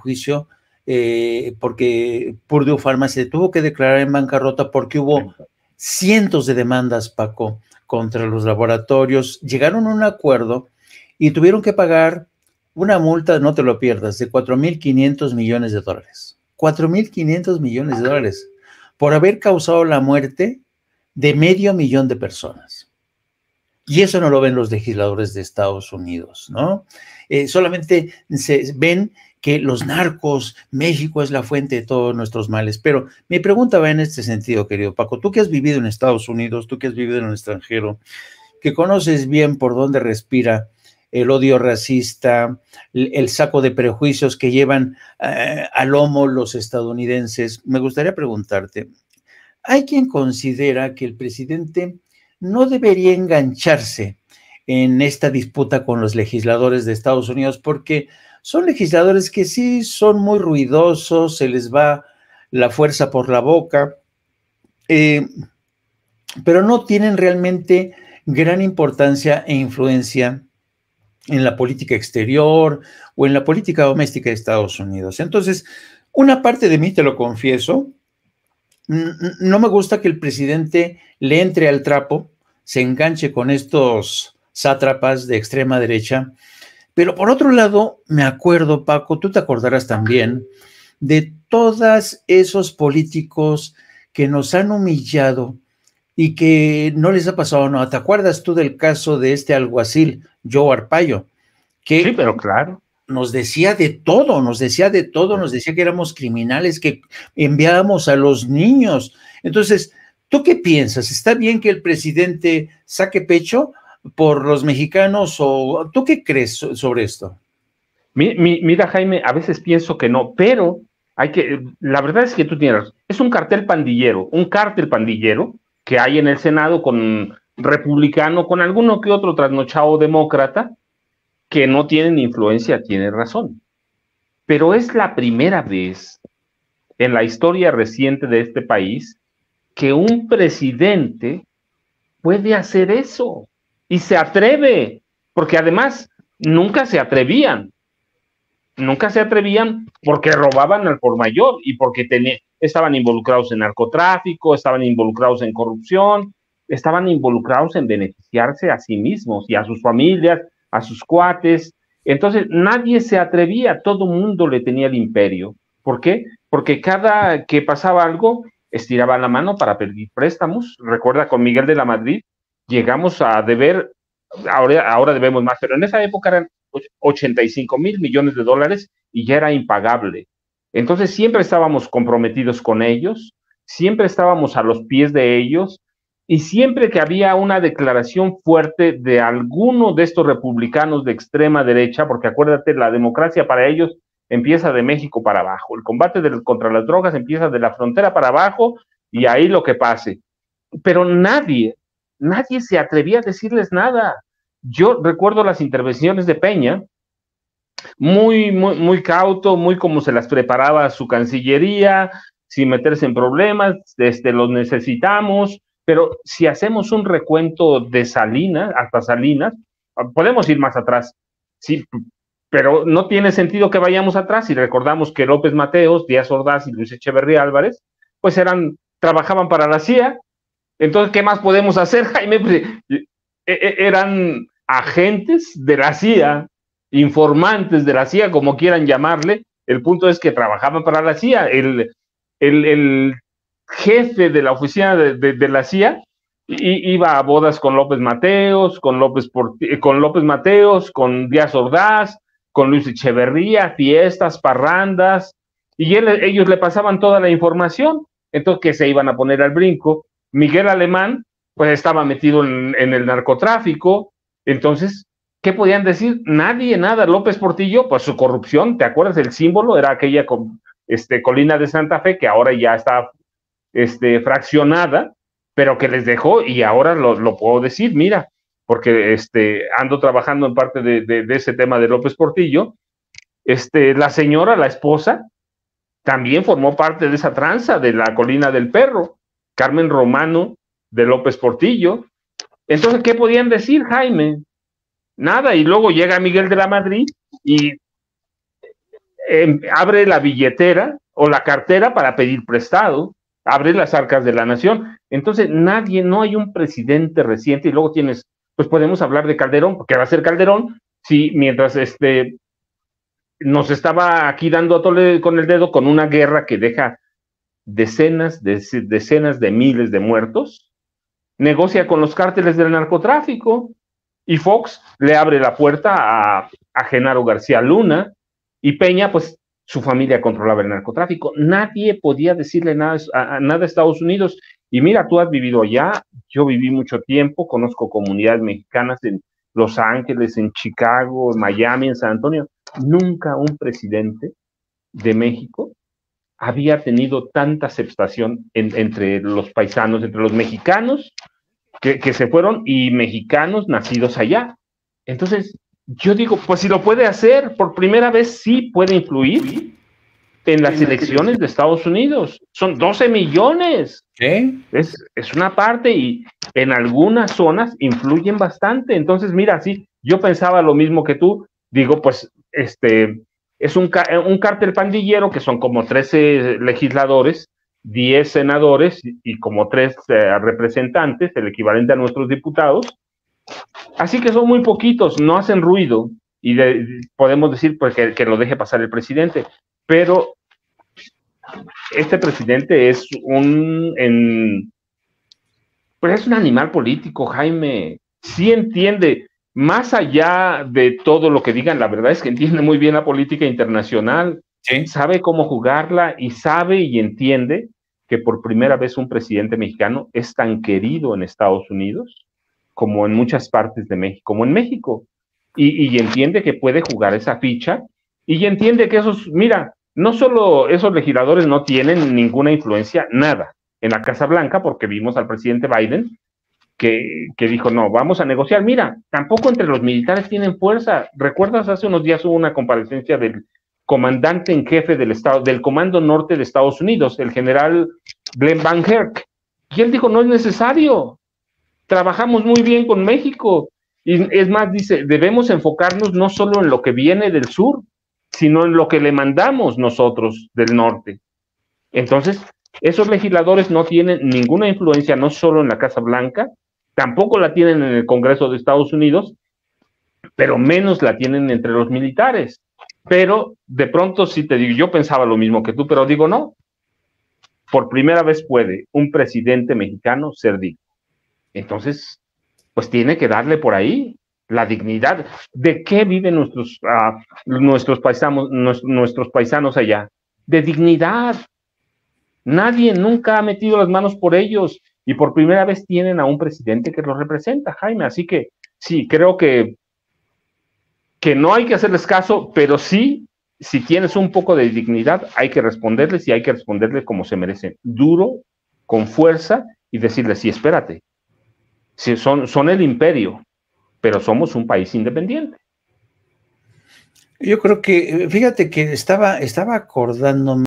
juicio porque Purdue Pharma se tuvo que declarar en bancarrota porque hubo cientos de demandas, Paco, contra los laboratorios. Llegaron a un acuerdo y tuvieron que pagar una multa, no te lo pierdas, de $4.500 millones. $4.500 millones por haber causado la muerte de 500.000 de personas. Y eso no lo ven los legisladores de Estados Unidos, ¿no? Solamente se ven que los narcos, México es la fuente de todos nuestros males. Pero mi pregunta va en este sentido, querido Paco. Tú que has vivido en Estados Unidos, tú que has vivido en el extranjero, que conoces bien por dónde respira el odio racista, el saco de prejuicios que llevan al lomo los estadounidenses, me gustaría preguntarte, hay quien considera que el presidente no debería engancharse en esta disputa con los legisladores de Estados Unidos porque son legisladores que sí son muy ruidosos, se les va la fuerza por la boca, pero no tienen realmente gran importancia e influencia en la política exterior o en la política doméstica de Estados Unidos. Entonces, una parte de mí, te lo confieso, no me gusta que el presidente le entre al trapo, se enganche con estos sátrapas de extrema derecha, pero por otro lado, me acuerdo, Paco, tú te acordarás también, de todos esos políticos que nos han humillado y que no les ha pasado nada. ¿Te acuerdas tú del caso de este alguacil, Joe Arpaio? Que sí, pero claro. Nos decía de todo, nos decía que éramos criminales, que enviábamos a los niños. Entonces, ¿tú qué piensas? ¿Está bien que el presidente saque pecho por los mexicanos o tú qué crees sobre esto? Mira, Jaime, a veces pienso que no, pero la verdad es que tú tienes, es un cártel pandillero que hay en el Senado con republicano, con alguno que otro trasnochado demócrata, que no tienen influencia, tiene razón. Pero es la primera vez en la historia reciente de este país que un presidente puede hacer eso y se atreve, porque además nunca se atrevían porque robaban al por mayor y porque estaban involucrados en narcotráfico, estaban involucrados en corrupción, estaban involucrados en beneficiarse a sí mismos y a sus familias, a sus cuates. Entonces nadie se atrevía, todo mundo le tenía el imperio. ¿Por qué? Porque cada que pasaba algo, estiraban la mano para pedir préstamos. Recuerda, con Miguel de la Madrid llegamos a deber, ahora debemos más, pero en esa época eran 85,000 millones de dólares y ya era impagable. Entonces siempre estábamos comprometidos con ellos, siempre estábamos a los pies de ellos, y siempre que había una declaración fuerte de alguno de estos republicanos de extrema derecha, porque acuérdate, la democracia para ellos empieza de México para abajo, el combate contra las drogas empieza de la frontera para abajo y ahí lo que pase. Pero nadie se atrevía a decirles nada. Yo recuerdo las intervenciones de Peña, muy cauto, muy como se las preparaba su cancillería, sin meterse en problemas, los necesitamos, pero si hacemos un recuento de Salinas, hasta Salinas, podemos ir más atrás, sí, pero no tiene sentido que vayamos atrás si recordamos que López Mateos, Díaz Ordaz y Luis Echeverría Álvarez, pues trabajaban para la CIA. Entonces, ¿qué más podemos hacer, Jaime? Pues, eran agentes de la CIA, informantes de la CIA, como quieran llamarle. El punto es que trabajaban para la CIA. El jefe de la oficina de la CIA iba a bodas con López Mateos, con Díaz Ordaz, con Luis Echeverría, fiestas, parrandas, y ellos le pasaban toda la información. Entonces, ¿qué se iban a poner al brinco? Miguel Alemán, pues estaba metido en el narcotráfico. Entonces, ¿qué podían decir? Nadie, nada. López Portillo, pues su corrupción, ¿te acuerdas? El símbolo era aquella colina de Santa Fe, que ahora ya está fraccionada, pero que les dejó, y ahora lo puedo decir, mira, porque ando trabajando en parte de ese tema de López Portillo. La señora, la esposa, también formó parte de esa tranza de la Colina del Perro, Carmen Romano de López Portillo. Entonces, ¿qué podían decir, Jaime? Nada. Y luego llega Miguel de la Madrid y abre la billetera o la cartera para pedir prestado, abre las arcas de la nación. Entonces, no hay un presidente reciente, y luego tienes, pues podemos hablar de Calderón, porque va a ser Calderón, si mientras nos estaba aquí dando a tole con el dedo con una guerra que deja decenas de miles de muertos, negocia con los cárteles del narcotráfico, y Fox le abre la puerta a Genaro García Luna, y Peña, pues su familia controlaba el narcotráfico. Nadie podía decirle nada a Estados Unidos. Y mira, tú has vivido allá, yo viví mucho tiempo, conozco comunidades mexicanas en Los Ángeles, en Chicago, en Miami, en San Antonio. Nunca un presidente de México había tenido tanta aceptación entre los paisanos, entre los mexicanos que se fueron y mexicanos nacidos allá. Entonces, yo digo, pues si lo puede hacer, por primera vez sí puede influir en las elecciones de Estados Unidos. Son 12 millones. ¿Qué? Es una parte, y en algunas zonas influyen bastante. Entonces, mira, sí, yo pensaba lo mismo que tú. Digo, pues, es un cártel pandillero que son como 13 legisladores, 10 senadores y como 3 representantes, el equivalente a nuestros diputados. Así que son muy poquitos, no hacen ruido, y podemos decir pues, que lo deje pasar el presidente, pero este presidente es pues es un animal político, Jaime. Sí entiende, más allá de todo lo que digan, la verdad es que entiende muy bien la política internacional, ¿Sí? Sabe cómo jugarla, y sabe y entiende que por primera vez un presidente mexicano es tan querido en Estados Unidos como en muchas partes de México, como en México, y entiende que puede jugar esa ficha, y entiende que mira, no solo esos legisladores no tienen ninguna influencia, nada, en la Casa Blanca, porque vimos al presidente Biden que dijo, no, vamos a negociar. Mira, tampoco entre los militares tienen fuerza. ¿Recuerdas? Hace unos días hubo una comparecencia del comandante en jefe del Comando Norte de Estados Unidos, el general Glenn Van Herk, y él dijo, no es necesario, trabajamos muy bien con México, y es más, dice, debemos enfocarnos no solo en lo que viene del sur, sino en lo que le mandamos nosotros del norte. Entonces, esos legisladores no tienen ninguna influencia, no solo en la Casa Blanca, tampoco la tienen en el Congreso de Estados Unidos, pero menos la tienen entre los militares. Pero de pronto sí te digo, yo pensaba lo mismo que tú, pero digo, no, por primera vez puede un presidente mexicano ser digno. Entonces, pues tiene que darle por ahí la dignidad. ¿De qué viven nuestros paisanos allá? De dignidad. Nadie nunca ha metido las manos por ellos, y por primera vez tienen a un presidente que los representa, Jaime. Así que sí, creo que no hay que hacerles caso, pero sí, si tienes un poco de dignidad, hay que responderles, y hay que responderles como se merecen, duro, con fuerza, y decirles, sí, espérate, sí, son el imperio, pero somos un país independiente. Yo creo que, fíjate que estaba acordándome